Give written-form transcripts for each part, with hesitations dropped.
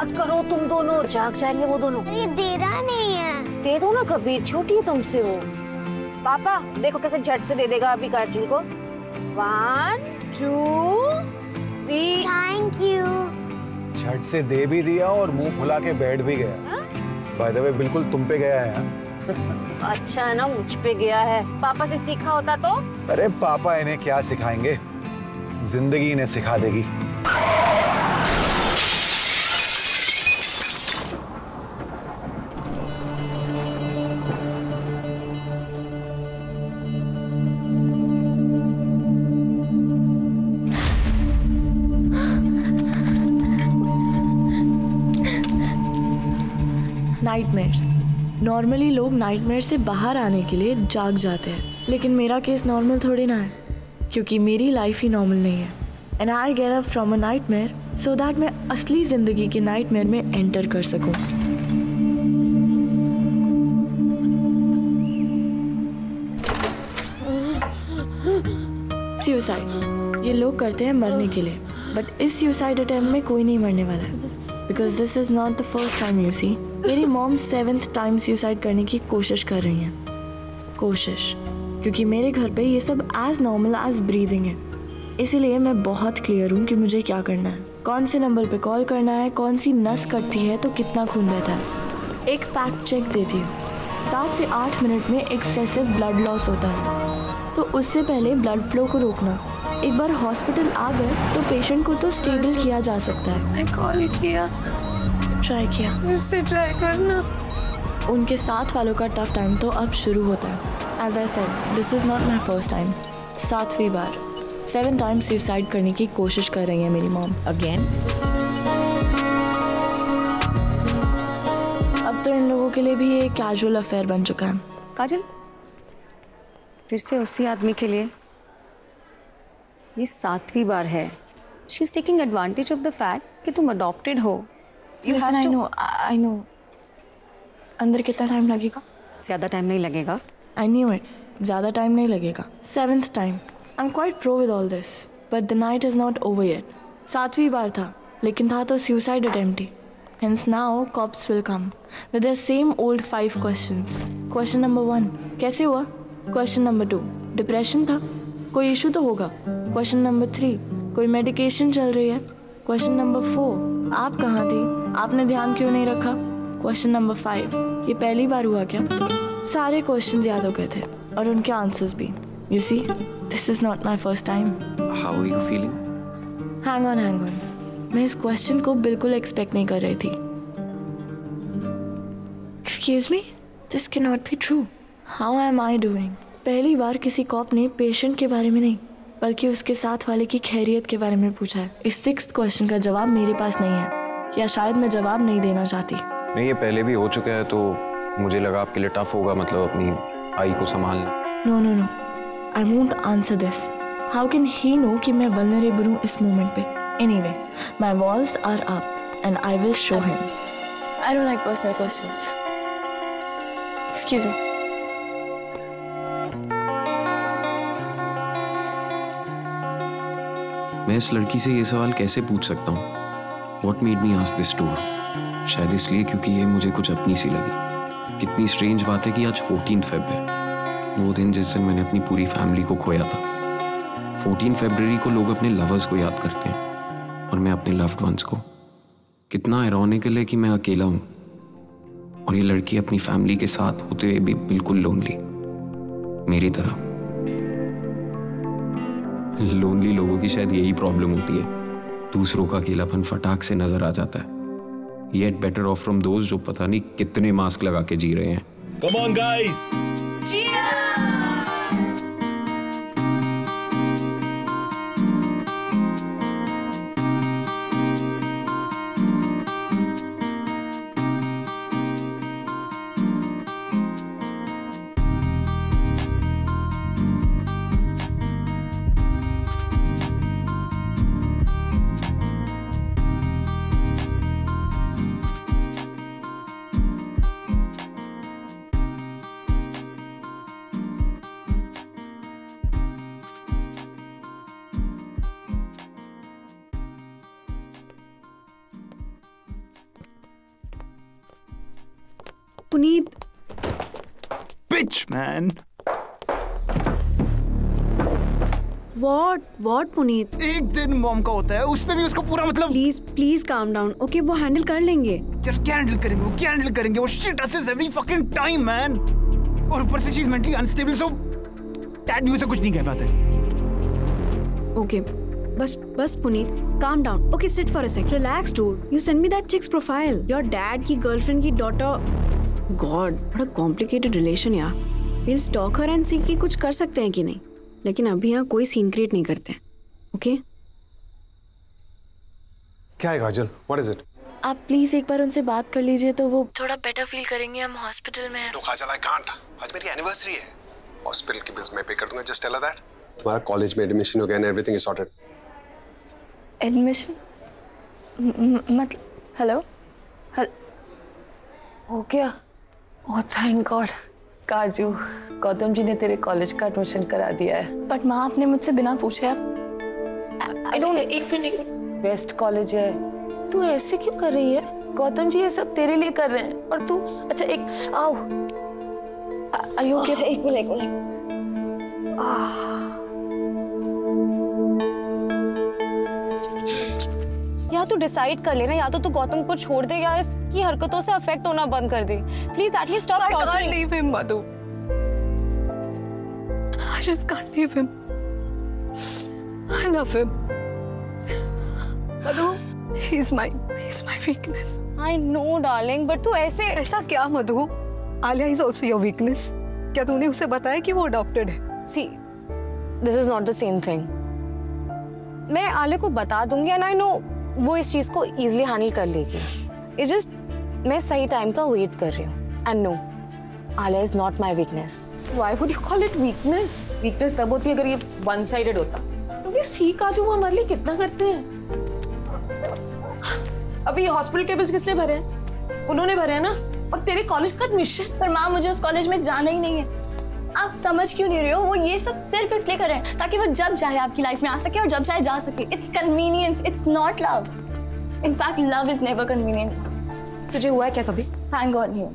बात करो तुम दोनों, जाग जाएंगे वो दोनों। ये दे रहा नहीं है। दे दो ना कभी, छोटी है तुमसे वो। पापा देखो कैसे झट से दे देगा अभी काजल को। 1 2 3। Thank you. झट से दे भी दिया और मुंह फुला के बैठ भी गया। बाय द वे बिल्कुल तुम पे गया है। अच्छा है ना मुझ पे गया है, पापा से सीखा होता तो। अरे पापा इन्हें क्या सिखाएंगे, जिंदगी इन्हें सिखा देगी। नाइटमेयर्स। नॉर्मली लोग नाइटमेयर से बाहर आने के लिए जाग जाते हैं, लेकिन मेरा केस नॉर्मल थोड़ी ना है, क्योंकि मेरी लाइफ ही नॉर्मल नहीं है। And I get up from a nightmare so that मैं असली जिंदगी के नाइटमेयर में एंटर कर सकूं। सुसाइड ये लोग करते हैं मरने के लिए, बट इस सुसाइड अटेम्प्ट में कोई नहीं मरने वाला है, because this is not the first time you see. मेरी मॉम 7th टाइम सुसाइड करने की कोशिश कर रही हैं। कोशिश, क्योंकि मेरे घर पे ये सब एज नॉर्मल एज ब्रीदिंग है। इसीलिए मैं बहुत क्लियर हूँ कि मुझे क्या करना है, कौन से नंबर पे कॉल करना है, कौन सी नस कटती है तो कितना खून बहता है। एक फैक्ट चेक देती हूँ, 7 से 8 मिनट में एक्सेसिव ब्लड लॉस होता है, तो उससे पहले ब्लड फ्लो को रोकना। एक बार हॉस्पिटल आ गए तो पेशेंट को तो स्टेबल किया जा सकता है। मैं कॉल किया, ट्राई किया, फिर से ट्राई करना। उनके साथ वालों का टफ टाइम तो अब शुरू होता है। As I said, this is not my first time. 7वीं बार 7 टाइम्स सुसाइड करने की कोशिश कर रही है मेरी मॉम। अगेन अब तो इन लोगों के लिए भी ये कैजुअल अफेयर बन चुका है। काजल, फिर से उसी आदमी के लिए ये 7वीं बार है। She is taking advantage of the fact कि तुम अडॉप्टेड हो। I know. अंदर कितना टाइम लगेगा? ज़्यादा टाइम नहीं लगेगा। आई न्यू इट, ज़्यादा टाइम नहीं लगेगा। 7th time. I am quite pro with all this, but the night is not over yet. 7वीं बार था, लेकिन था तो सुसाइड अटेम्प्ट ही। Hence now cops will come with their same old 5 questions. Question number 1, कैसे हुआ? Question number 2, डिप्रेशन था, कोई इशू तो होगा। Question number 3, कोई मेडिकेशन चल रही है। Question number 4, आप कहाँ थी, आपने ध्यान क्यों नहीं रखा। Question number 5, ये पहली बार हुआ क्या। सारे क्वेश्चंस याद हो गए थे और उनके आंसर्स भी। You see, this is not my first time. How are you feeling? Hang on. मैं इस क्वेश्चन को बिल्कुल एक्सपेक्ट नहीं कर रही थी। Excuse me? This cannot be true. How am I doing? पहली बार किसी कॉप ने पेशेंट के बारे में नहीं, बल्कि उसके साथ वाले की खैरियत के बारे में पूछा है। इस 6th क्वेश्चन का जवाब मेरे पास नहीं है, या शायद मैं जवाब नहीं देना चाहती। नहीं, ये पहले भी हो चुका है, तो मुझे लगा आपके लिए टफ होगा, मतलब अपनी आई को संभालना। No. I won't answer this. How can he know कि मैं vulnerable हूँ इस मोमेंट पे? Anyway, my walls are up and I will show him. I don't like personal questions. Excuse me. मैं इस लड़की से ये सवाल कैसे पूछ सकता हूँ? What made me ask this to her? शायद इसलिए क्योंकि ये मुझे कुछ अपनी सी लगी। कितनी स्ट्रेंज बात है कि आज 14 फेब है, वो दिन जिस दिन मैंने अपनी पूरी फैमिली को खोया था। 14 फरवरी को लोग अपने लवर्स को याद करते हैं और मैं अपने लव्ड वंस को। कितना आयरॉनिकल है कि मैं अकेला हूँ और ये लड़की अपनी फैमिली के साथ होते हुए भी बिल्कुल लोनली, मेरी तरह। लोनली लोगों की शायद यही प्रॉब्लम होती है, दूसरों का अकेलापन फटाक से नजर आ जाता है। Yet better of from those जो पता नहीं कितने मास्क लगा के जी रहे हैं। Come on guys! Puneet. Bitch, man. What Puneet? एक दिन मॉम का होता है, उसमें भी उसको पूरा मतलब। Please calm down, okay? वो हैंडल कर लेंगे। जब क्या हैंडल करेंगे? वो shit does every fucking time, man. और ऊपर से she's mentally unstable, so dad भी उसे कुछ नहीं कह पाते। ओके, बस Puneet, calm down. Okay, sit for a sec. Relax, dude. You send me that chick's profile. Your dad की girlfriend की daughter. God, बड़ा complicated relation यार. We'll stalk her and see कि कुछ कर सकते हैं कि नहीं. लेकिन अभी यहाँ कोई सीन क्रिएट नहीं करते हैं. Okay? क्या है काजल? What is it? आप प्लीज एक बार उनसे बात कर लीजिए तो वो थोड़ा बेटर फील करेंगे. हम हॉस्पिटल में हैं. No Kajal, I can't. आज मेरी एनिवर्सरी है. हॉस्पिटल की बिल्स मैं पे कर दूंगा. Just tell her that. तुम्हारा कॉलेज में एडमिशन हो गया and everything is sorted. Admission मतलब हेलो हो गया? Oh thank God. काजू, गौतम जी ने तेरे कॉलेज का एडमिशन करा दिया है. बट माँ आपने मुझसे बिना पूछे आई डोंट. एक मिनट. बेस्ट कॉलेज है. तू ऐसे क्यों कर रही है? गौतम जी ये सब तेरे लिए कर रहे हैं और तू. अच्छा एक आओ. आयु ओके? एक मिनट. या तू डिसाइड कर लेना, या तो तू गौतम को छोड़ दे या इसकी हरकतों से अफेक्ट होना बंद कर दे. Please at least stop torturing. I can't leave him, Madhu. I just can't leave him. I love him. Madhu, he's my weakness. I know, darling, but तू ऐसा क्या मधु? Alia is also your weakness. क्या तूने उसे बताया कि वो अडॉप्टेड है? See, this is not the same thing. मैं आलिया को बता दूंगी and I know वो इस चीज को इजीली हैंडल कर लेगी. It's just मैं सही टाइम का वेट कर रही हूँ. And no, Alia is not my weakness. Why would you call it weakness? Weakness तब होती है अगर ये one sided होता. Don't you see काजू वो हमारे लिए कितना करते हैं? अभी हॉस्पिटल टेबल्स किसने भरे हैं? उन्होंने भरे हैं ना. और तेरे कॉलेज का एडमिशन. पर माँ मुझे उस कॉलेज में जाना ही नहीं है. आप समझ क्यों नहीं रहे हो? वो ये सब सिर्फ इसलिए कर रहे हैं ताकि वो जब चाहे आपकी लाइफ में आ सके और जब चाहे जा सके. It's convenience, it's not love. In fact love is never convenient. तुझे हुआ है क्या कभी? थैंक गॉड नहीं.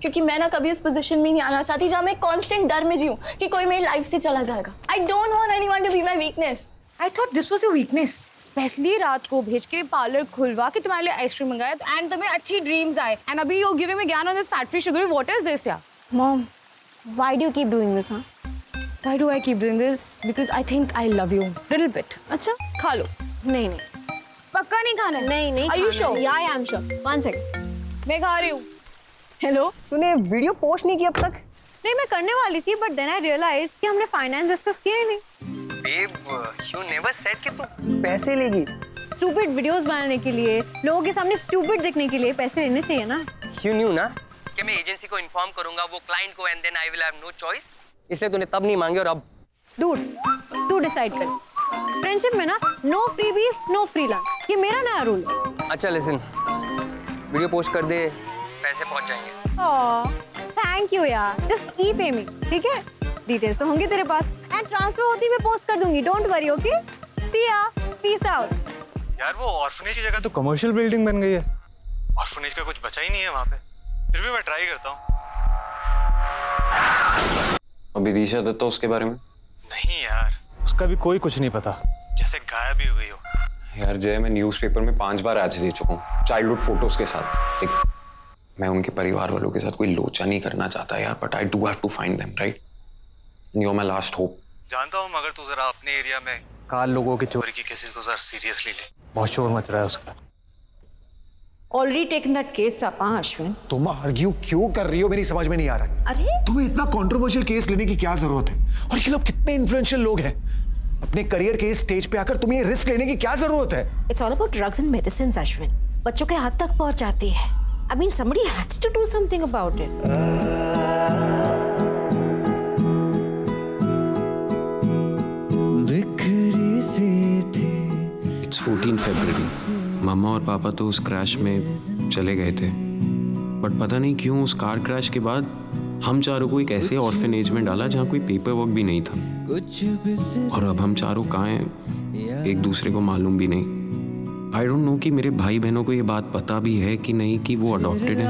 क्योंकि मैं ना कभी उस पोजीशन में नहीं आना चाहती जहाँ मैं कांस्टेंट डर में जीऊं कि कोई मेरी लाइफ से चला जाएगा. I don't want anyone to be my weakness. I thought this was your weakness. Specially रात को भेज के पार्लर खुलवा के तुम्हारे लिए आइसक्रीम मंगाए एंड तुम्हें अच्छी ड्रीम्स आए एंड अभी यू गिविंग मी ज्ञान on this fat free sugar. What is this यार? Mom, why do you keep doing this, huh? Why do I keep doing this? Because I think I love you little bit. अच्छा, खा लो. नहीं. पक्का नहीं खाना? नहीं. Are you sure? Yeah, I am sure. One second. मैं खा रही हूँ. हेलो, तूने वीडियो पोस्ट नहीं की अब तक? नहीं, मैं करने वाली थी बट देन आई रियलाइज कि हमने फाइनेंस डिस्कस किया ही नहीं. बेब, you never said कि तू पैसे लेगी. स्टूपिड वीडियोस बनाने के लिए, लोगों के सामने स्टूपिड दिखने के लिए पैसे लेने चाहिए ना. You knew ना कि मैं एजेंसी को इन्फॉर्म करूंगा वो क्लाइंट को and then I will have no choice. इसलिए तूने तब नहीं मांगे और अब. डूड, तू डिसाइड कर. फ्रेंडशिप में ना no freebies no free lunch, ये मेरा नया रूल है. अच्छा लिसन, वीडियो पोस्ट कर दे, पैसे पहुंच जाएंगे. थैंक यू यार. जस्ट ई पे मी, ठीक है? डिटेल्स तो होंगे तेरे पास एंड ट्रांसफर होती मैं पोस्ट कर दूंगी. Don't worry, okay? सी या, पीस आउट. यार वो ऑर्फनेज की जगह तो कमर्शियल बिल्डिंग बन गई है. ऑर्फनेज का कुछ बचा ही नहीं है वहाँ पे. फिर भी मैं ट्राई करता हूँ. अभी दिशा दत्ता उसके बारे में? नहीं यार, उसका भी कोई कुछ नहीं पता. जैसे गायब ही हो गई हो. यार जय, मैं न्यूज़पेपर में 5 बार एड्स दे चुका हूँ चाइल्डहुड फोटोज के साथ. देख, मैं उनके परिवार वालों के साथ कोई लोचा नहीं करना चाहता यार, but I do have to find them, right? You are my last hope. जानता हूँ, मगर तू जरा अपने एरिया में काल लोगों की चोरी की केसेस को जरा सीरियसली ले. बहुत शोर मच रहा है उसका. Already taken that case up, Ashwin. तुम आर्ग्यू क्यों कर रही हो? मेरी समझ में नहीं आ रहा. अरे तुम्हें इतना कंट्रोवर्शियल केस लेने की क्या जरूरत है? और ये लोग कितने इन्फ्लुएंशियल लोग हैं. अपने करियर के स्टेज पे आकर तुम्हें रिस्क लेने की क्या जरूरत है? It's all about drugs and medicines, Ashwin. बच्चों के हाथ तक पहुंच जाती है. I mean, somebody has to do something about it. It's 14 February. मामा और पापा तो उस क्रैश में चले गए थे, बट पता नहीं क्यों उस कार क्रैश के बाद हम चारों को एक ऐसे ऑर्फनेज में डाला जहाँ कोई पेपर वर्क भी नहीं था. और अब हम चारों कहाँ हैं एक दूसरे को मालूम भी नहीं. आई डोंट नो कि मेरे भाई बहनों को ये बात पता भी है कि नहीं कि वो अडॉप्टेड है.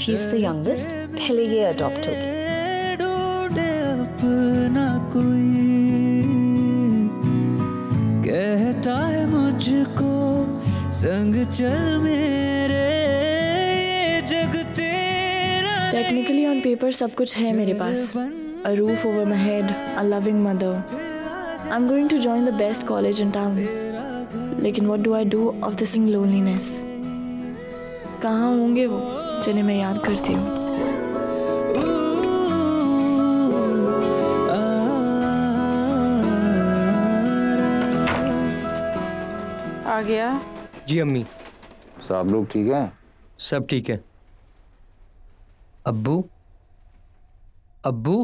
शी इज द यंगेस्ट, पहले ये अडॉप्ट होगी। अपना कोई कहता है मुझको संग चल मेरे, ये जग तेरा। टेक्निकली ऑन पेपर सब कुछ है मेरे पास, a roof over my head, a loving mother. I'm going to join the best college in town. लेकिन what do I do of this loneliness? कहाँ होंगे वो जिन्हें मैं याद करती हूँ? आ गया जी अम्मी। सब लोग ठीक हैं? सब ठीक है। अब्बू अब्बू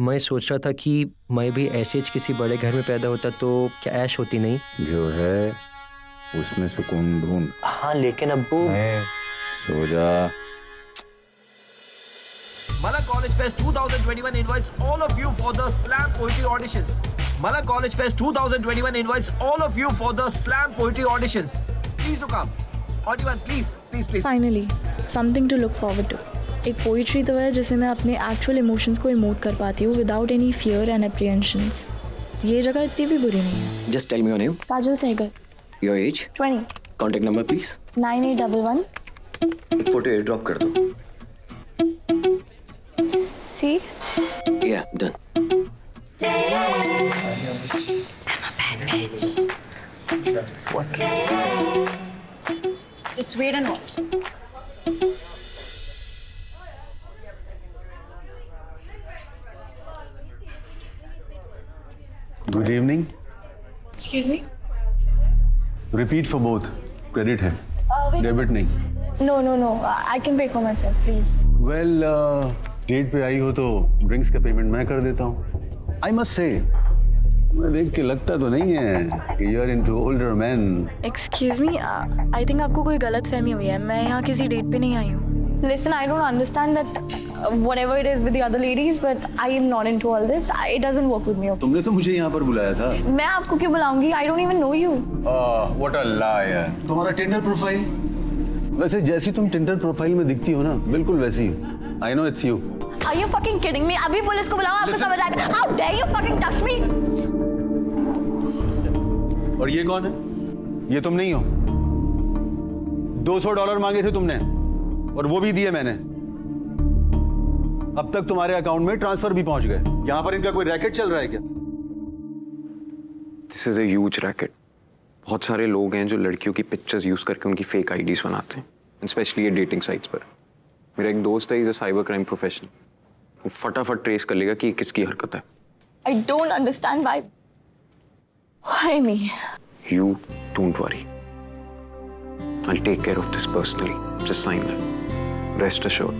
मैं सोच रहा था कि मैं भी ऐसे किसी बड़े घर में पैदा होता तो क्या ऐश होती नहीं? जो है उसमें सुकून ढूंढ। हाँ लेकिन अब्बू सो जा। Malang College Fest 2021 invites all of you for the slam poetry auditions. Malang College Fest 2021 invites all of you for the slam poetry auditions. Please do come. Everyone, please. Finally, something to look forward to. एक poetry तो है जिसे मैं अपने actual emotions को emote कर पाती हूँ without any fear and apprehensions. ये जगह इतनी भी बुरी नहीं है। Just tell me your name. Kajal Sehgal. Your age. 20. Contact number please. 9811. एक फोटो एयर ड्रॉप कर दो। See? Yeah, done. I'm a bad bitch. Just wait and watch. Good evening. Excuse me? Repeat for both. Credit है. Wait. Debit नहीं. No. I can pay for myself, please. Well, date पे आई हो तो drinks का payment मैं कर देता हूँ। I must say, मैं देख के लगता तो नहीं है कि you're into older men. Excuse me, I think आपको कोई गलत फहमी हुई है। मैं यहाँ किसी डेट पे नहीं आई हूँ। Listen, I don't understand that whatever it is with the other ladies, but I am not into all this. It doesn't work with me. तुमने तो मुझे यहाँ पर बुलाया था। मैं आपको क्यों बुलाऊंगी? I don't even know you. What a liar. तुम्हारा Tinder प्रोफाइल? वैसे जैसी तुम Tinder प्रोफाइल में दिखती हो ना, बिल्कुल वैसी। I know it's you. Are you fucking kidding me? अभी पुलिस को बुलाओ, आपको समझ आएगा। How dare you fucking touch me? और ये कौन है? ये तुम नहीं हो। $200 मांगे थे तुमने, और वो भी दिए मैंने। अब तक तुम्हारे अकाउंट में ट्रांसफर भी पहुंच गए। यहाँ पर इनका कोई रैकेट चल रहा है क्या? This is a huge racket. बहुत सारे लोग हैं जो लड़कियों की पिक्चर्स यूज करके उनकी फेक आईडीज बनाते हैं, स्पेशली ये डेटिंग साइट्स पर। मेरा एक दोस्त है, is a cyber crime professional. वो फटाफट ट्रेस कर लेगा कि ये किसकी हरकत है। I don't understand why. Why me? You don't worry. I'll take care of this personally. Just sign that. Rest assured.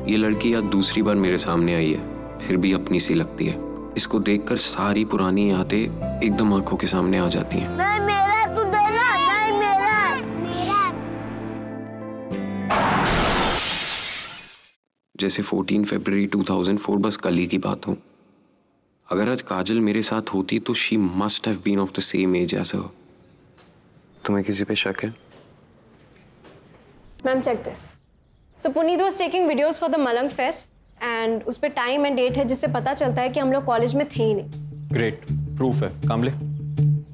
ये लड़की आज दूसरी बार मेरे सामने आई है, फिर भी अपनी सी लगती है। इसको देखकर सारी पुरानी यादें एकदम आंखों के सामने आ जाती हैं। नहीं मेरा तू देना, नहीं मेरा। जैसे 14 फरवरी 2004 बस कल ही की बात हो। अगर आज काजल मेरे साथ होती तो she must have been of the same age as her. तुम्हें किसी पे शक है? Ma'am check this. So Puneet was taking videos for the Malang fest and उस पे टाइम एंड डेट है जिससे पता चलता है कि हम लोग कॉलेज में थे ही नहीं। ग्रेट, प्रूफ है। Kamle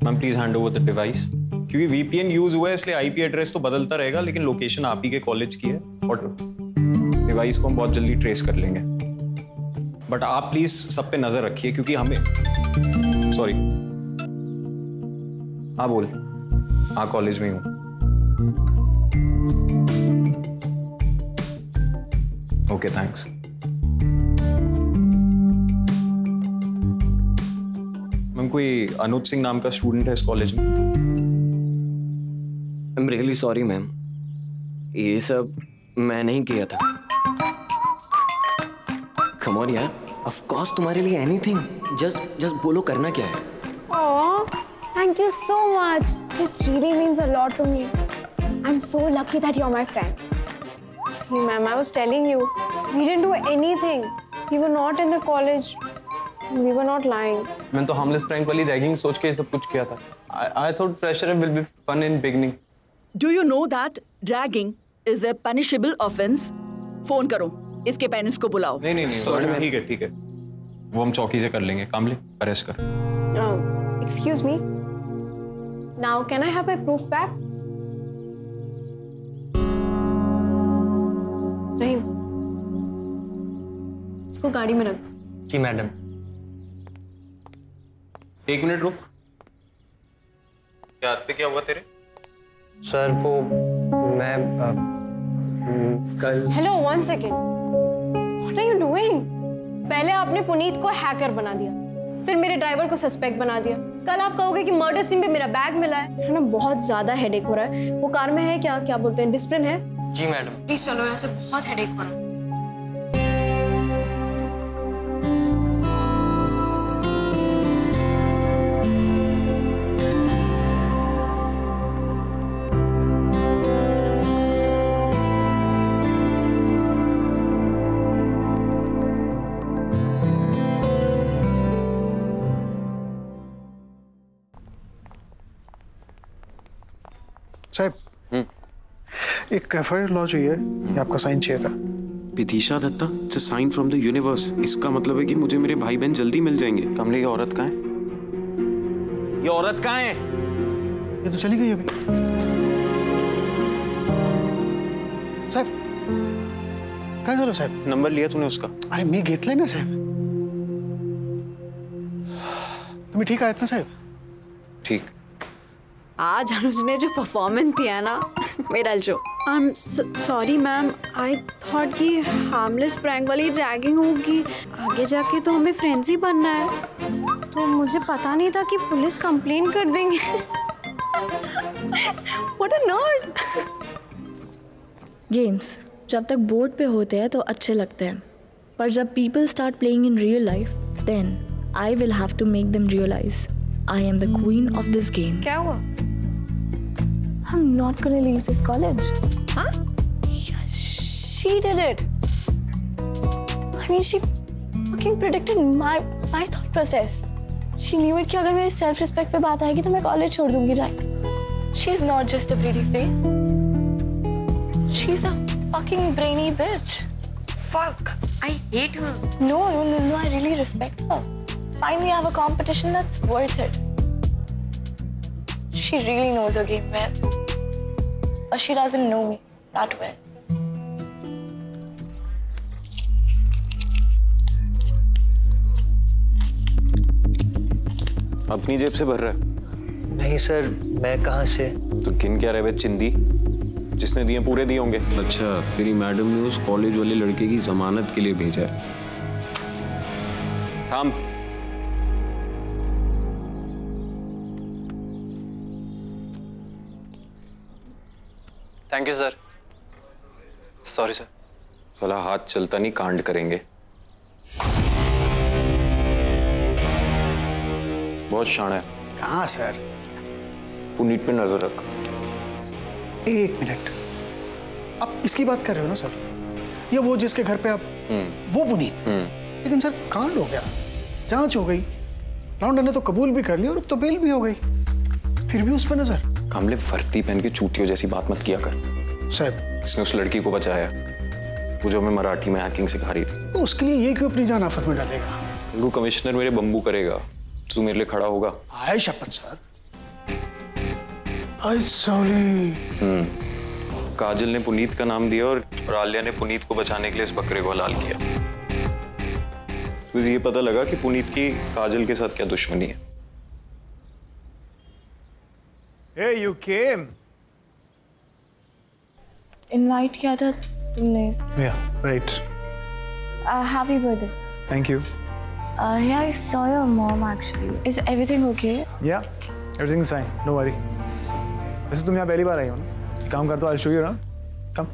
ma'am please hand over the device. क्योंकि वीपीएन यूज हुआ है इसलिए आईपी एड्रेस तो बदलता रहेगा, लेकिन लोकेशन आप ही के कॉलेज की है और डिवाइस को हम बहुत जल्दी ट्रेस कर लेंगे। बट आप प्लीज सब पे नजर रखिए क्योंकि हमें सॉरी हाँ बोल हाँ कॉलेज में हूँ। Okay thanks. मैम कोई अनुज सिंह नाम का स्टूडेंट है इस कॉलेज में? I am really sorry ma'am, ये सब मैं नहीं किया था। कम ऑन यार, ऑफ कोर्स तुम्हारे लिए एनीथिंग। जस्ट बोलो करना क्या है। Aw, thank you so much. This really means a lot to me. I'm so lucky that you're my friend. See, ma'am, I was telling you, we didn't do anything. We were not in the college. We were not lying. मैंने तो harmless prank वाली ragging सोच के ये सब कुछ किया था. I thought fresher will be fun in beginning. Do you know that ragging is a punishable offense? Phone करो, इसके पेरेंट्स को बुलाओ. नहीं, ठीक है. वो हम चौकी से कर लेंगे. कामले, अरेस्ट कर. Excuse me. Now, can I have my proof back? रहीम, इसको गाड़ी में रख दो. जी मैडम. 1 मिनट रुक. क्या हाथ पे क्या हुआ तेरे? सर वो मैं कल. Hello, 1 second. What are you doing? पहले आपने पुनीत को हैकर बना दिया, फिर मेरे ड्राइवर को सस्पेक्ट बना दिया. कल आप कहोगे कि मर्डर सीन पे मेरा बैग मिला है ना. बहुत ज्यादा हेडेक हो रहा है. वो कार में है क्या बोलते हैं, डिस्प्लिन है? जी मैडम. प्लीज चलो, यहाँ से बहुत हेडेक हो रहा है. साहब, एक एफआईआर लॉन्च हुई है, ये आपका साइन चाहिए था. Vidisha Datta, it's a sign from the universe. इसका मतलब है कि मुझे मेरे भाई बहन जल्दी मिल जाएंगे. कमले, ये औरत कहाँ है? ये औरत कहाँ है? ये तो चली गई अभी. साहब, काय झालं साहब? नंबर लिया तूने उसका? अरे मी घेतलंय ना साहेब. तुम्ही ठीक आहेत ना साहेब? ठीक. आज अनुज ने जो परफॉर्मेंस दिया ना, मेरा जो. I'm sorry ma'am, I thought कि हार्मलेस प्रैंक वाली रैगिंग होगी. आगे जाके तो हमें फ्रेंड्स ही बनना है, तो मुझे पता नहीं था कि पुलिस कंप्लेन कर देंगे. What a nerd. गेम्स जब तक बोर्ड पे होते हैं तो अच्छे लगते हैं, पर जब people start playing in real life, then I will have to make them realise I am the queen of this game. क्या हुआ? I'm not gonna leave this college. Huh? Yeah, she did it. I mean, she fucking predicted my thought process. She knew it कि अगर मेरी self respect पे बात आएगी तो मैं college छोड़ दूँगी, right? She's not just a pretty face. She's a fucking brainy bitch. Fuck! I hate her. No, I really respect her. Finally, I have a competition that's worth it. She really knows her game well. But she doesn't know me that well. अपनी जेब से भर रहा है? नहीं sir, मैं कहाँ से? तो गिन क्या रहे बे, चिंदी? जिसने दिए पूरे दिए होंगे. अच्छा, तेरी मैडम ने उस कॉलेज वाले लड़के की जमानत के लिए भेजा है. थाम. Thank you sir. Sorry sir. साला हाथ चलता नहीं, कांड करेंगे. बहुत शान है. कहाँ सर? पुनीत पे नजर रख. 1 मिनट. आप इसकी बात कर रहे हो ना सर? या वो जिसके घर पे आप? वो पुनीत. लेकिन सर, कांड हो गया, जांच हो गई, राउंडर ने तो कबूल भी कर लिया और अब तो बेल भी हो गई, फिर भी उस पर नजर. कामले, वर्दी पहन के चूतियों जैसी बात मत किया कर. साहब, इसने उस लड़की को बचाया, वो जो हमें मराठी में हैकिंग सिखा रही थी. तो उसके लिए ये क्यों अपनी जान आफत में डालेगा? वो कमिश्नर मेरे बम्बू करेगा, तू मेरे लिए खड़ा होगा. आय शपथ सर. आई सॉरी. काजल ने पुनीत का नाम दिया और आलिया ने पुनीत को बचाने के लिए इस बकरे को हलाल किया. मुझे ये पता लगा कि पुनीत की काजल के साथ क्या दुश्मनी है. Hey, you came. Invite किया था तुमने. Yeah, right. Happy birthday. Thank you. Yeah, I saw your mom actually. Is everything okay? Yeah, everything's fine. Don't worry. वैसे तुम यहाँ पहली बार आई हो ना? काम कर तो I'll show you around. Come.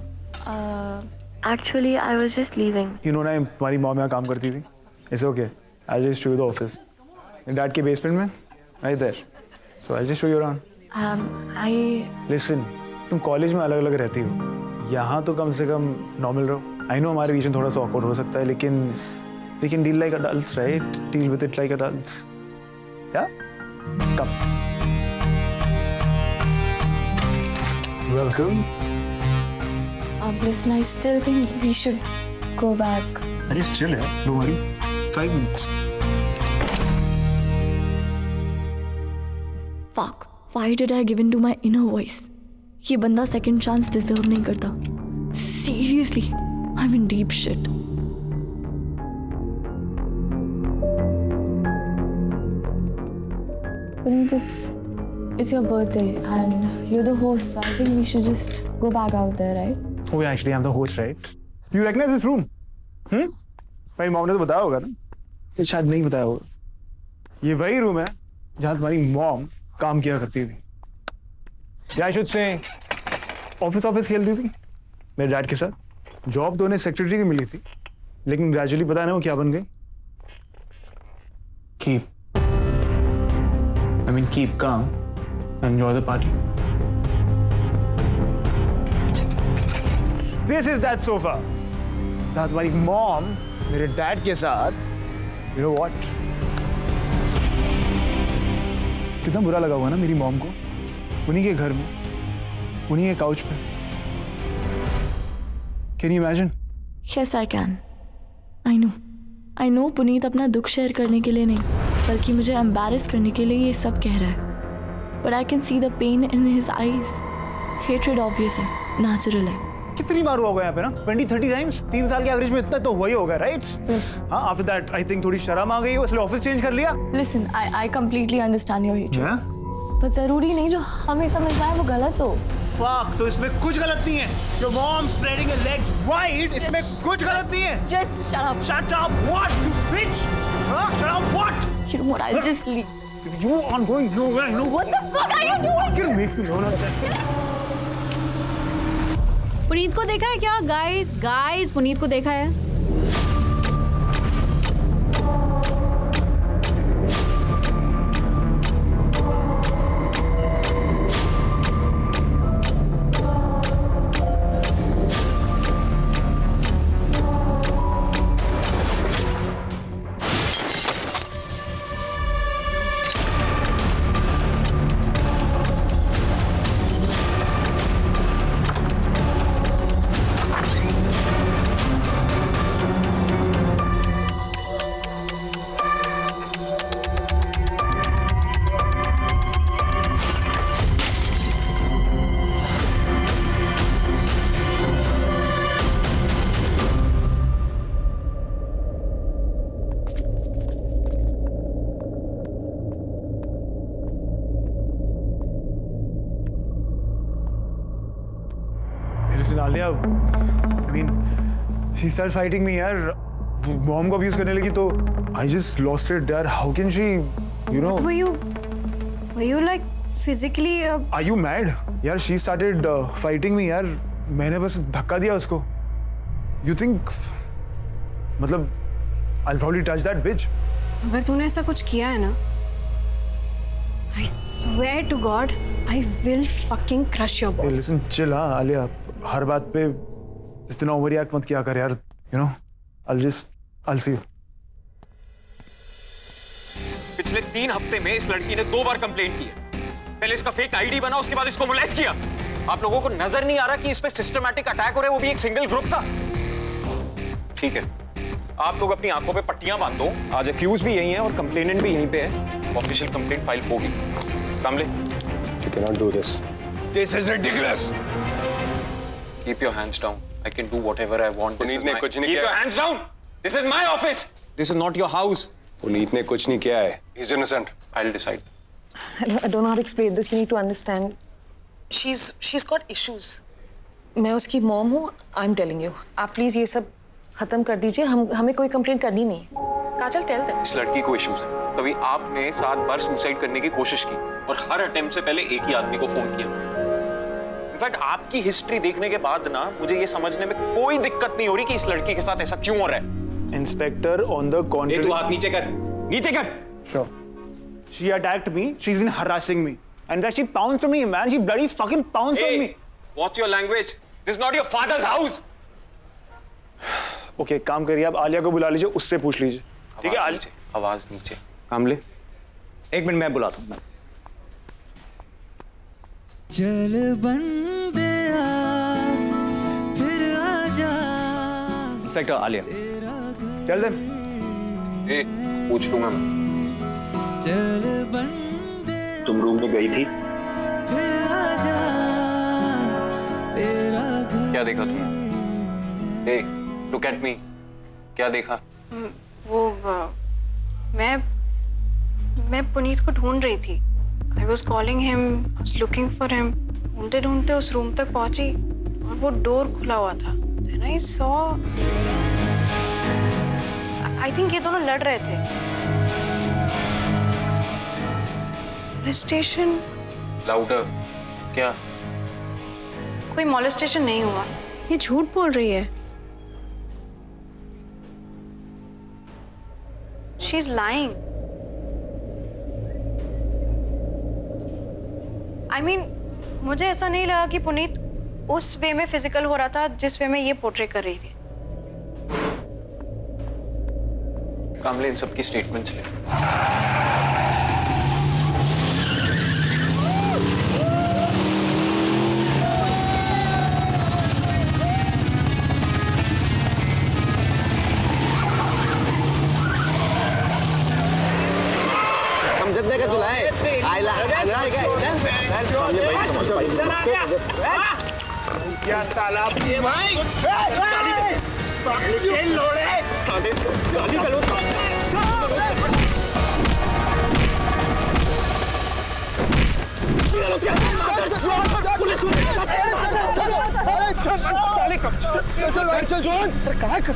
Actually, I was just leaving. You know ना, तुम्हारी मॉम यहाँ काम करती थी. It's okay. I'll just show you the office. Dad के बेसमेंट में, right there. So I'll just show you around. I... Listen, तुम college में अलग अलग रहती हो, यहाँ तो कम से कम नॉर्मल रहो। आई नो हमारे बीच में थोड़ा सा ऑकवर्ड हो सकता है, लेकिन we can deal like adults, right? Deal with it like adults. या come. Welcome. Listen, I still think we should go back. अरे chill है, don't worry. 5 minutes. Fuck. Why did I give in to my inner voice? ये बंदा second chance deserve नहीं करता. Seriously, I'm in deep shit. But it's your birthday and you're the host, so I think we should just go back out there, right? Oh, yeah, actually, I'm the host, right? You recognize this room? मेरी mom ने तो बताया होगा ना? ये शायद नहीं बताया होगा। ये वही रूम है जहाँ तुम्हारी मॉम काम किया करती थी। या I should say, ऑफिस खेलती थी मेरे डैड के साथ। जॉब तो उन्हें सेक्रेटरी की मिली थी, लेकिन ग्रेजुअली पता नहीं वो क्या बन गई। Keep calm and enjoy the party. This is that sofa. जहाँ तुम्हारी मॉम मेरे डैड के साथ, you know what? कितना बुरा लगा हुआ ना मेरी मॉम को, उन्हीं के घर में, उन्हीं के काउच पे। Can you imagine? Yes, I can. I know Puneet अपना दुख शेयर करने के लिए नहीं, बल्कि मुझे एम्बैरेस करने के लिए ये सब कह रहा है। But I can see the pain in his eyes. Hatred obvious है, natural है। कितनी बार हुआ होगा यहाँ पे ना? 20-30 टाइम्स? 3 साल के एवरेज में इतना तो हुआ ही होगा, राइट? हाँ, after that I think थोड़ी शर्म आ गई, इसलिए ऑफिस चेंज कर लिया। Listen, I completely understand your hatred. Yeah? पर जरूरी नहीं जो हमें समझ रहा है वो गलत हो। Fuck, तो इसमें कुछ गलत नहीं है। Your mom spreading her legs wide, इसमें कुछ गलत नहीं है। Just shut up. Shut up, what, you bitch? Huh? Shut up, what? You know what? I'll just leave. You aren't going nowhere. No. What the fuck are you doing? You'll make me know that. Puneet को देखा है क्या? Guys, Puneet को देखा है? Alia, I mean, she started fighting me, यार. Mom को abuse करने लगी तो I just lost it, यार. How can she, you know? Were you like physically? Are you mad? यार, she started fighting me, यार. मैंने बस धक्का दिया उसको. You think, मतलब, I'll probably touch that bitch. अगर तूने ऐसा कुछ किया है ना, I swear to God, I will fucking crush your balls. Hey, listen, chill, हाँ, आलिया. हर बात पे इतना ओवर रिएक्ट मत किया कर यार, you know. I'll see you. पिछले 3 हफ्ते में इस लड़की ने 2 बार कंप्लेंट की है। पहले इसका फेक आईडी बना, उसके बाद इसको मोलेस्ट किया। आप लोगों को नजर नहीं आ रहा कि इस पे सिस्टमैटिक अटैक हो रहा है, वो भी एक सिंगल ग्रुप का। ठीक है, आप लोग अपनी आंखों पे पट्टियां बांध दो। आज अक्यूज भी यही है और कंप्लेनेंट भी यहीं पे है। ऑफिशियल कंप्लेंट फाइल होगी। कामले, You cannot do this. This is ridiculous. Keep your hands down. I can do whatever I want. Puneet ने कुछ नहीं किया। Keep your hands down. This is my office. This is not your house. Puneet ने कुछ नहीं किया है. He's innocent. I'll decide. I don't know how to explain this. You need to understand. She's got issues. मैं उसकी mom हूँ. I'm telling you. आप please ये सब खत्म कर दीजिए. हमें कोई कंप्लेंट करनी नहीं है. काजल, tell them. इस लड़की को इश्यूज है। तभी आपने 7 बार सुसाइड करने की कोशिश की और हर अटेम्प्ट से पहले एक ही आदमी को फोन किया। इनफैक्ट आपकी हिस्ट्री देखने के बाद ना मुझे ये समझने में कोई दिक्कत नहीं हो रही कि इस लड़की के साथ ऐसा क्यों हो रहा है। इंस्पेक्टर, ऑन द कॉन्ट्री, तू हाथ नीचे कर, नीचे कर। Sure. She attacked me. She's been harassing me. And that she pounced on me, man. She bloody fucking pounced on me. What's your language? This is not your father's house. Okay, काम करिए, आप आलिया को बुला लीजिए, उससे पूछ लीजिए, ठीक है? आवाज नीचे। कामले, एक मिनट मैं बुलाता हूँ। चल बंदे फिर आजा। इंस्पेक्टर आलिया। चल दे। पूछ लूंगा मैं। चल बंदे तुम रूम में गई थी? फिर आजा तेरा घर। क्या देखा तुमने? Look at me. क्या देखा? वो मैं पुनीत को ढूंढ रही थी। I was calling him, I was looking for him. ढूंढते ढूंढते उस रूम तक पहुंची और वो डोर खुला हुआ था। Then I saw, I think ये दोनों लड़ रहे थे। Molestation? Louder. क्या? कोई molestation नहीं हुआ। ये झूठ बोल रही है। She's lying. I mean, मुझे ऐसा नहीं लगा कि पुनीत उस वे में फिजिकल हो रहा था जिस वे में ये पोर्ट्रे कर रही थी। कामले, इन सबकी स्टेटमेंट्स ले। समझने का चुला है। आइला अंगड़ा क्या क्या साला ये भाई लोड़े साले गाली करो सर कहाँ कर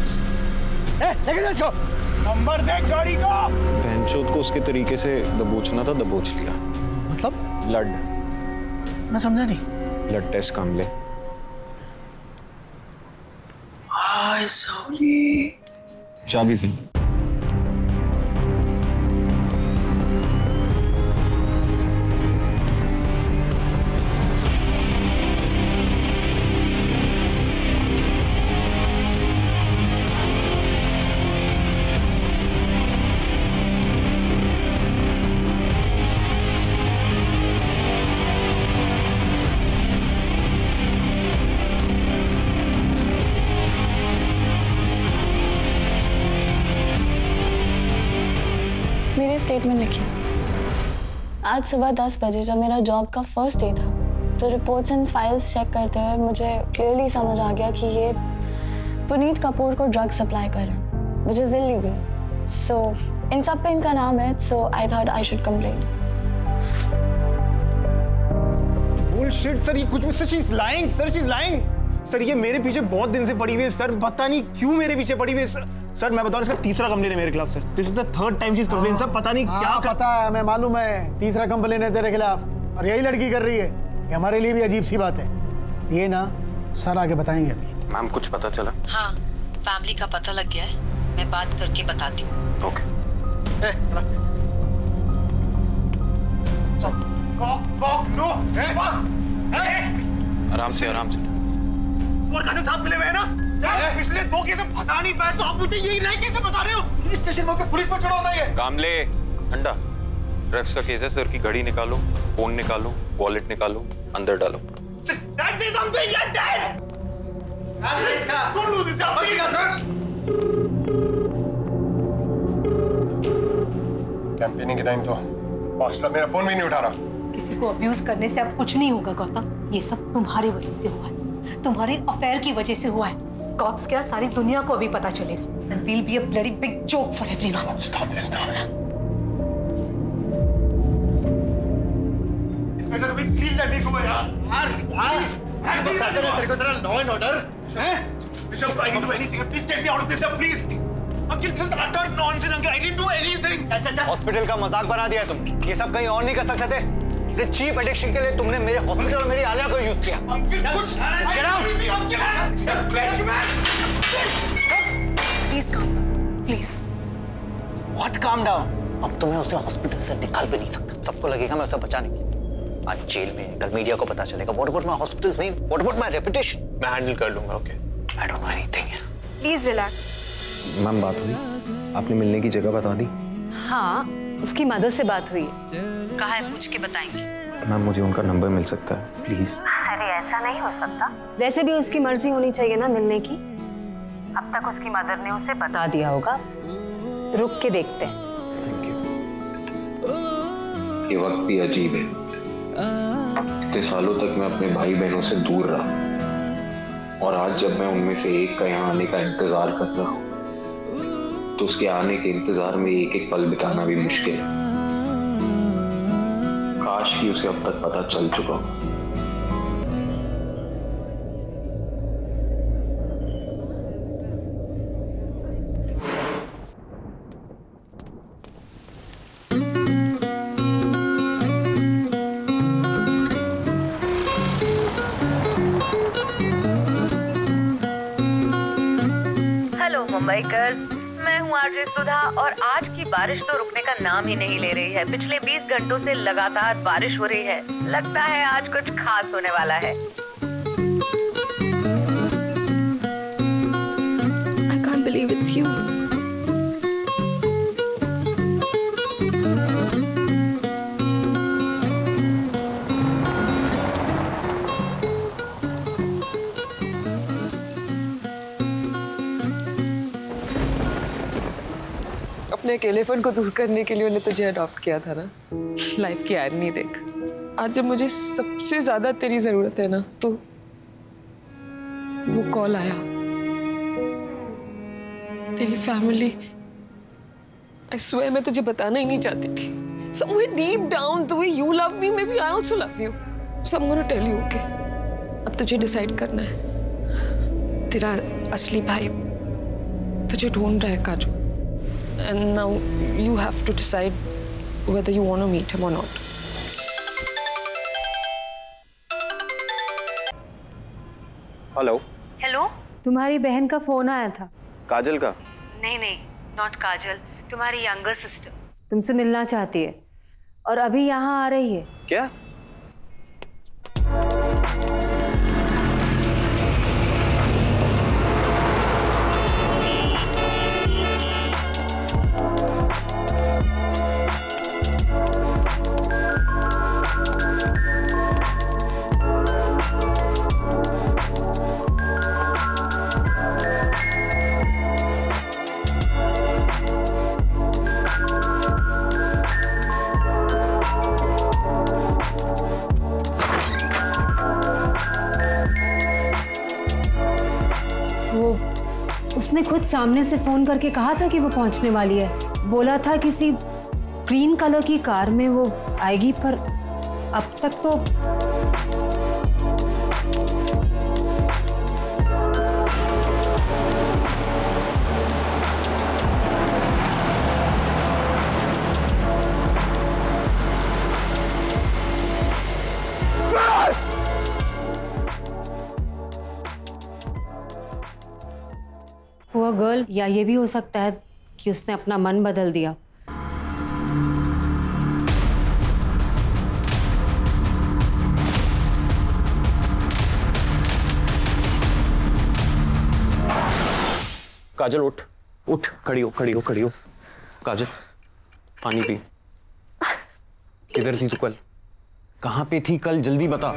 लेके जा इसको। नंबर दे गाड़ी को। बहनचोद को उसके तरीके से दबोचना था, दबोच लिया। मतलब? ब्लड। मैं समझा नहीं। ब्लड टेस्ट कामले। चाबी थी। स्टेटमेंट लिखिए। आज सुबह 10 बजे जब मेरा जॉब का फर्स्ट डे था तो रिपोर्ट्स एंड फाइल्स चेक करते हुए मुझे क्लियरली समझ आ गया कि ये पुनीत कपूर को ड्रग सप्लाई कर रहा है, व्हिच इज इलीगल। सो इन सब पे इनका नाम है, so I thought I should complain. Bullshit sir, ये कुछ भी sir, she is lying sir, she is lying sir. ये मेरे पीछे बहुत दिन से पड़ी हुई है सर, पता नहीं क्यों मेरे पीछे पड़ी हुई है सर। मैं बताऊं, इसका तीसरा कंप्लेन है मेरे खिलाफ sir. This is the third time she is complain sir. पता नहीं क्या पता है, हमें मालूम है तीसरा कंप्लेन है तेरे खिलाफ, और यही लड़की कर रही है। ये हमारे लिए भी अजीब सी बात है। ये ना सर आगे बताएंगे अभी। मैम कुछ पता चला? हाँ, फैमिली का पता लग गया है, मैं बात करके बताती हूँ। ओके। आराम से आराम से। और काजल साथ मिले हुए हैं ना? पिछले 2 केस में फंसा नहीं पाए तो आप मुझे यही नए केस में फंसा रहे हो। पुलिस स्टेशन में पुलिस पर चढ़ा होता है। कामले, ठंडा। ड्रग्स का केस है, सर की घड़ी निकालो, फोन निकालो, वॉलेट निकालो, अंदर डालो। That is something you're dead. Don't do this. Campaigning के टाइम तो मास्टर मेरा फोन भी नहीं उठा रहा। किसी को अब्यूज करने से अब कुछ नहीं होगा गौतम। ये सब तुम्हारी वजह से हुआ है, तुम्हारे अफेयर की वजह से हुआ है। कॉप्स क्या, सारी दुनिया को अभी पता चलेगा। And we'll be a bloody big joke for everyone. Stop this now. Inspector कभी प्लीज लेट मी गो यार। मैं बताता हूं तेरे को, तेरा लॉ एंड ऑर्डर है। Bishop, I didn't do anything. Please get me out of this, please. Uncle, this is utter nonsense, uncle. I didn't do anything. Hospital का मजाक बना दिया तुम। ये सब कहीं और नहीं कर सकते थे। चीप एडिक्शन के लिए तुमने मेरे हॉस्पिटल और मेरी आलिया को यूज किया। प्लीज काम, प्लीज। What calm down? अब तुम्हें उसे हॉस्पिटल से निकाल भी नहीं सकता। सबको लगेगा मैं उसे बचाने के लिए। आज जेल में, कल मीडिया को पता चलेगा। What about my hospital's name? What about my reputation? मैं हैंडल कर लूंगा, okay? I don't know anything. Please relax. Ma'am बात हुई? आपने मिलने की जगह बता दी? हाँ, उसकी मदर से बात हुई। कहा है पूछ के बताएंगे। मैम मुझे उनका नंबर मिल सकता है प्लीज? अरे ऐसा नहीं हो सकता। वैसे भी उसकी मर्जी होनी चाहिए ना मिलने की। अब तक उसकी मदर ने उसे बता दिया होगा। रुक के देखते हैं। ये वक्त भी अजीब है। इतने सालों तक मैं अपने भाई बहनों से दूर रहा और आज जब मैं उनमें से एक का यहाँ आने का इंतजार कर रहा हूँ तो उसके आने के इंतजार में एक एक पल बिताना भी मुश्किल है। काश कि उसे अब तक पता चल चुका हो। मुंबईकर, मैं हूँ आरजे सुधा और आज की बारिश तो रुकने का नाम ही नहीं ले रही है। पिछले 20 घंटों से लगातार बारिश हो रही है। लगता है आज कुछ खास होने वाला है। I can't believe it's you. अपने अकेलेपन को दूर करने के लिए उन्हें तुझे अडॉप्ट किया था ना। लाइफ की आयरनी देख, आज जब मुझे सबसे ज्यादा तेरी जरूरत है ना तो वो कॉल आया। तेरी फैमिली, I swear मैं तुझे बताना ही नहीं चाहती थी। Somewhere deep down the way you love me, maybe I also love you. So I'm gonna tell you, okay? अब तुझे डिसाइड करना है। तेरा असली भाई तुझे ढूंढ रहा है काजू। And now you have to decide whether you want to meet him or not. Hello. Hello, तुम्हारी बहन का फोन आया था। काजल का? नहीं, नॉट काजल, तुम्हारी यंगर सिस्टर तुमसे मिलना चाहती है और अभी यहाँ आ रही है। क्या? उसने खुद सामने से फोन करके कहा था कि वो पहुंचने वाली है। बोला था किसी ग्रीन कलर की कार में वो आएगी, पर अब तक तो वो गर्ल, या ये भी हो सकता है कि उसने अपना मन बदल दिया। काजल उठ उठ, खड़ी हो खड़ी हो खड़ी हो। काजल पानी पी। किधर थी तू कल? कहाँ पे थी कल? जल्दी बता।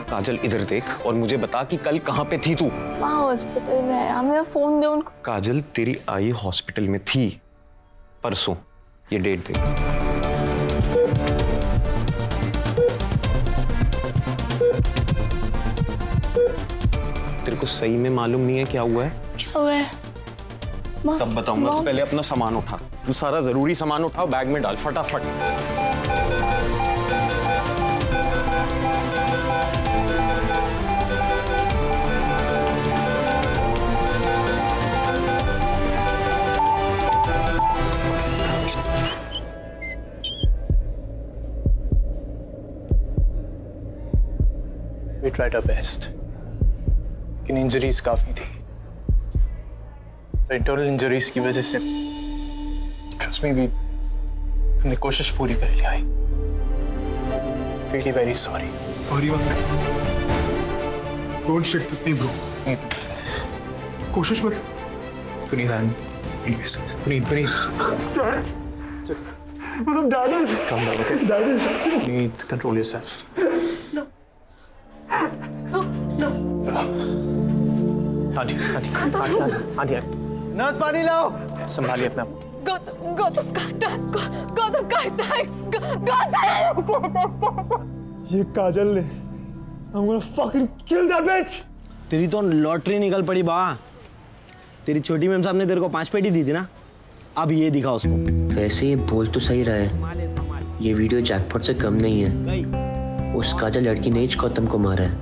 काजल इधर देख और मुझे बता कि कल कहाँ पे थी तू? माँ हॉस्पिटल में है, मेरा फोन दे उनको। काजल तेरी आई हॉस्पिटल में थी परसों, ये डेट देख। तेरे को सही में मालूम नहीं है क्या हुआ है? क्या हुआ है? सब बताऊंगा, तो पहले अपना सामान उठा। तू सारा जरूरी सामान उठा, बैग में डाल फटाफट। We tried our best. लेकिन इंजरीज काफी थी। इंटरनल इंजरीज की वजह से trust me, we तुमने कोशिश पूरी कर लिया है। Really very sorry. Sorry my friend. Don't shit with me, bro. नहीं please. कोशिश मत। पुनीत please. पुनीत मतलब dad is calm down, okay? Dad is Puneet, control yourself. Aunty nurse पानी लाओ। संभालिए अपना। गौतम काटा है। ये काजल ने I'm gonna fucking kill that bitch. तेरी तो लॉटरी निकल पड़ी बा। तेरी छोटी मैम साहब ने तेरे को 5 पेटी दी थी ना, अब ये दिखा उसको। वैसे ये बोल तो सही रहा है, ये वीडियो जैकपॉट से कम नहीं है। उस काजल लड़की ने ही गौतम को मारा है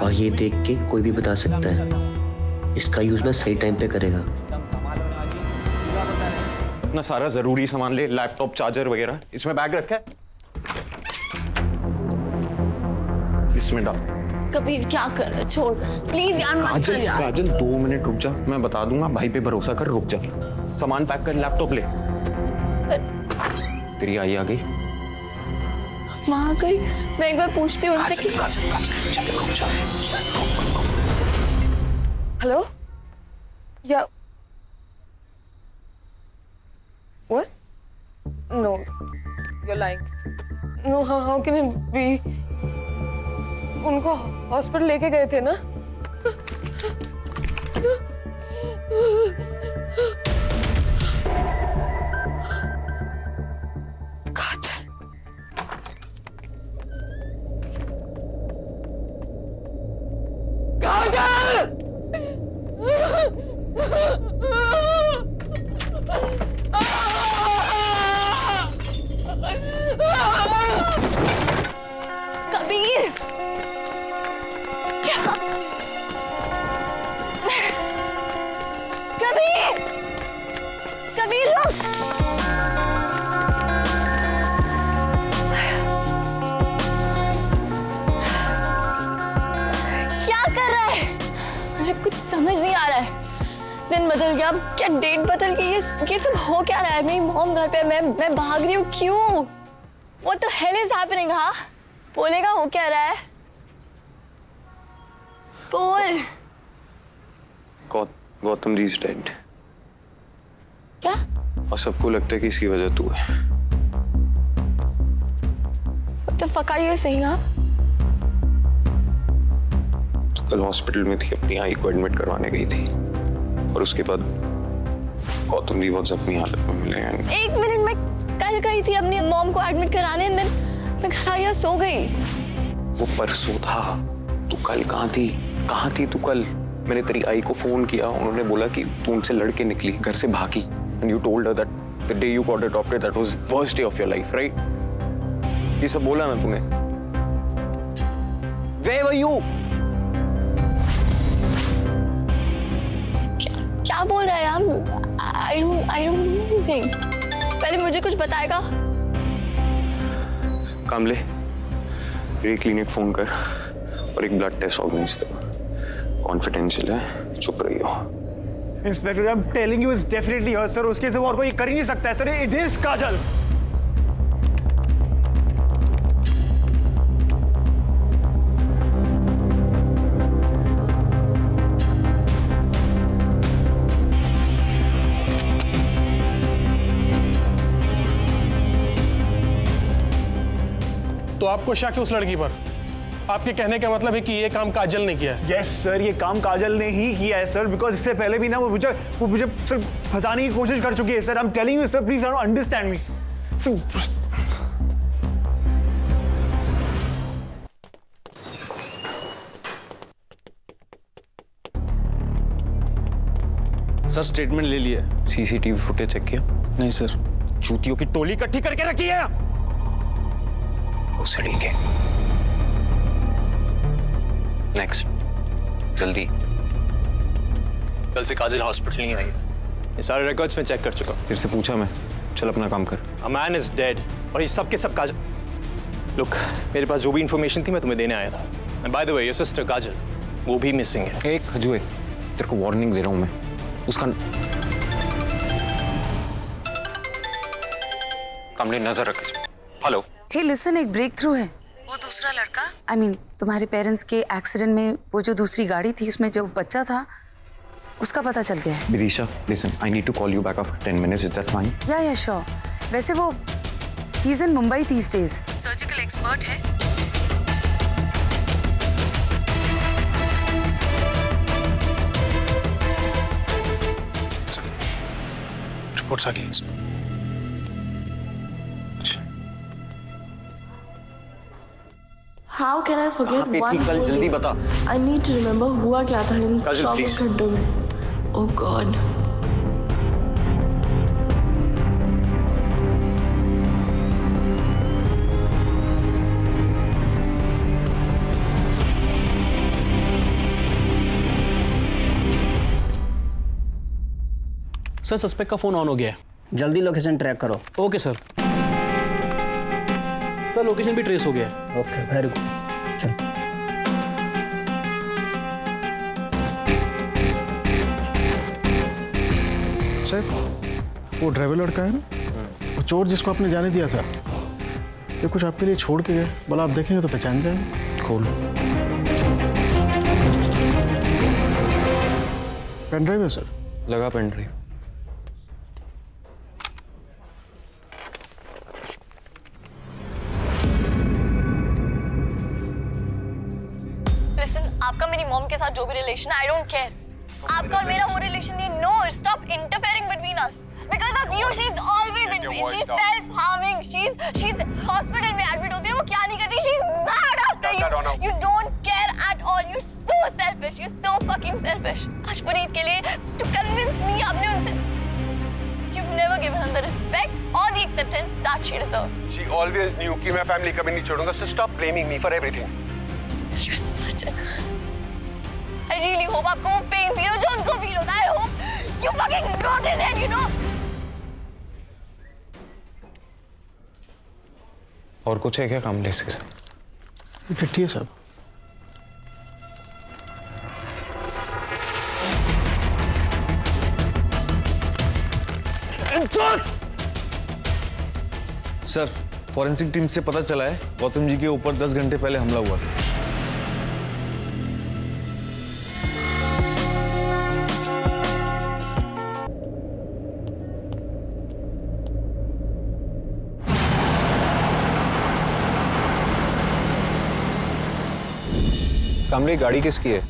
और ये देख के कोई भी बता सकता है। इसका यूज मैं सही टाइम पे करेगा। अपना सारा जरूरी सामान ले, लैपटॉप, चार्जर वगैरह इसमें बैग रखा है, इसमें डाल। कबीर क्या कर रहा है? छोड़ प्लीज यार, मत कर यार। काजल 2 मिनट रुक जा, मैं बता दूंगा। भाई पे भरोसा कर, रुक जा। सामान पैक कर, लैपटॉप ले। तेरी आई आ गई? वहां गई। मैं एक बार पूछती हूँ उनसे कि हेलो या what? No, you're lying. No, how can it be? उनको हॉस्पिटल लेके गए थे ना? काजल। कबीर कबीर रुक। क्या कर रहा है? मुझे कुछ समझ नहीं आ रहा है। दिन बदल गया, क्या डेट बदल गई, ये सब हो क्या रहा है? मेरी मॉम घर पे, मैं भाग रही हूँ। क्यों? What the hell is happening? हाँ, बोलेगा हो क्या रहा है? बोल। Gautam ji is dead. क्या? और सबको लगता है कि इसकी वजह तू है। What the fuck are you saying? हाँ? कल हॉस्पिटल में थी, अपनी आई को एडमिट करवाने गई थी और उसके बाद गौतम जी बहुत जख्मी हालत में मिले। एक मिनट, मैं कल गई थी अपनी मॉम को एडमिट कराने, मैं घर आया सो गई। वो परसों था, तू कल कहाँ थी? कहाँ थी तू कल? मैंने तेरी आई को फोन किया, उन्होंने बोला कि तू उनसे लड़के निकली, घर से भागी। And you told her that the day you got adopted, that was worst day of your life, right? ये सब बोला ना तूने? Where were you? क्या बोल रहा है यार? I don't think. पहले मुझे कुछ बताएगा। कामले, ये क्लिनिक फोन कर और एक ब्लड टेस्ट ऑर्गेनाइज कर। कॉन्फिडेंशियल है, चुप रहियो। Inspector, I am telling you, it's definitely her sir. उसके सिवा और कोई कर ही नहीं सकता है सर। इट इज काजल। तो आपको शक है उस लड़की पर? आपके कहने का मतलब है कि ये काम काजल ने किया है? यस सर, ये काम काजल ने ही किया है सर। बिकॉज इससे पहले भी ना वो मुझे सर फंसाने की कोशिश कर चुकी है sir. I am telling you sir, please understand me. Sir statement ले लिया, सीसीटीवी फुटेज चेक किया? नहीं सर। चूतियों की टोली इकट्ठी करके रखी है उस लड़की के। नेक्स्ट, जल्दी। कल से काजल हॉस्पिटल नहीं आई। ये सारे रिकॉर्ड्स में चेक कर चुका। तेरे से पूछा मैं, चल अपना काम कर। A man is dead और ये सब के सब काजल। लुक, मेरे पास जो भी इंफॉर्मेशन थी मैं तुम्हें देने आया था। And by the way, your sister काजल, वो भी मिसिंग है। एक खजुए, तेरे को वार्निंग दे रहा हूं मैं। उसका कमले नजर रख। हेलो। हे लिसन, एक ब्रेक थ्रू है। वो दूसरा लड़का, I mean, तुम्हारे पेरेंट्स के एक्सीडेंट में वो जो दूसरी गाड़ी थी उसमें जो बच्चा था उसका पता चल गया है। Virisha, listen, I need to call you back after 10 minutes. Is that fine? या श्योर। वैसे वो he is in Mumbai these days, surgical expert है। रिपोर्ट्स आ गई। How can I forget one कल जल्दी बता। I need to remember हुआ क्या था इन काजल, 24 घंटों में। Oh God. सर सस्पेक्ट का फोन ऑन हो गया है। जल्दी लोकेशन ट्रैक करो। Okay sir. सर लोकेशन भी ट्रेस हो गया है। Okay very good. सर वो ड्राइवर लड़का है ना, वो चोर जिसको आपने जाने दिया था, ये कुछ आपके लिए छोड़ के गए। बोला आप देखेंगे तो पहचान जाएंगे। खोलो। पेन ड्राइव है सर। लगा पेन ड्राइव। आपका मेरी मॉम के साथ जो भी रिलेशन है, आई डोंट केयर। आपका और मेरा वो रिलेशन नहीं। No, stop interfering between us. Because of you she is always in pain, she is self harming, she is hospital में एडमिट होती है, वो क्या नहीं करती, she is mad after you. You don't care at all, you so selfish, you so fucking selfish. आज पुनीत के लिए टू कन्विंस मी आपने उनसे you've never given her the respect or the acceptance that she deserves. She always knew कि मैं family कभी नहीं छोड़ूंगा, so stop blaming me for everything. You're such a... I really hope आपको वो pain feel हो जो उनको feel होता है। I hope you fucking rotten hell, you know. और कुछ है क्या कमले से? फिफ्टी है साहब। सर फॉरेंसिक टीम से पता चला है गौतम जी के ऊपर 10 घंटे पहले हमला हुआ था। कमले गाड़ी किसकी है?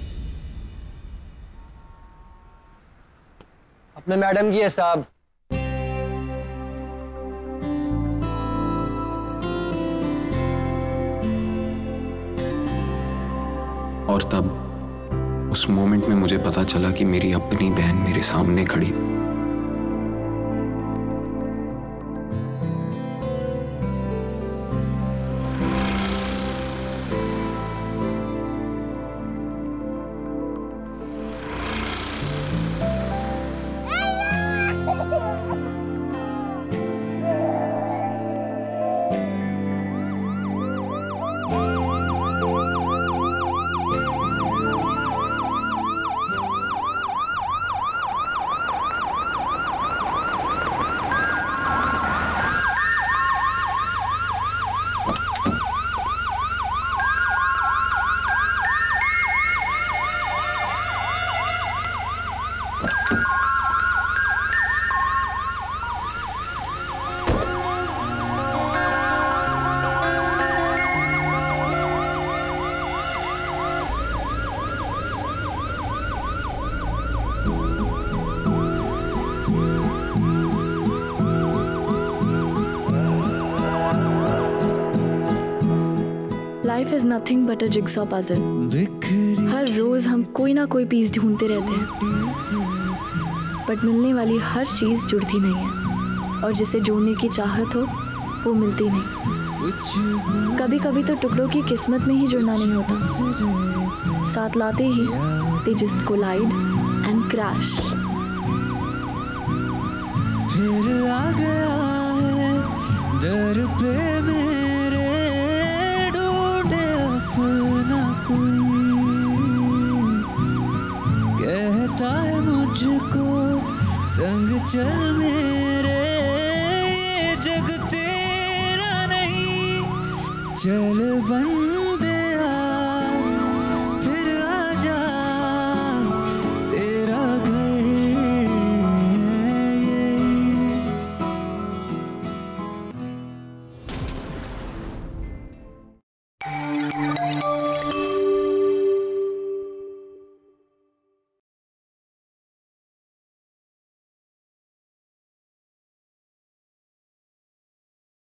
अपने मैडम की है साहब। और तब उस मोमेंट में मुझे पता चला कि मेरी अपनी बहन मेरे सामने खड़ी थी। Life is nothing but a jigsaw puzzle. हर रोज हम कोई ना कोई पीस ढूंढते रहते हैं, बट मिलने वाली हर चीज जुड़ती नहीं है, और जिसे जोड़ने की चाहत हो वो मिलती नहीं। कभी कभी तो टुकड़ों की किस्मत में ही जुड़ना नहीं होता, साथ लाते ही they just collide and crash. फिर आ गया है दर पे मेरे, ढूंढे अपना कोई, कहता है मुझको संग चल मेरे, ये जग तेरा जल बन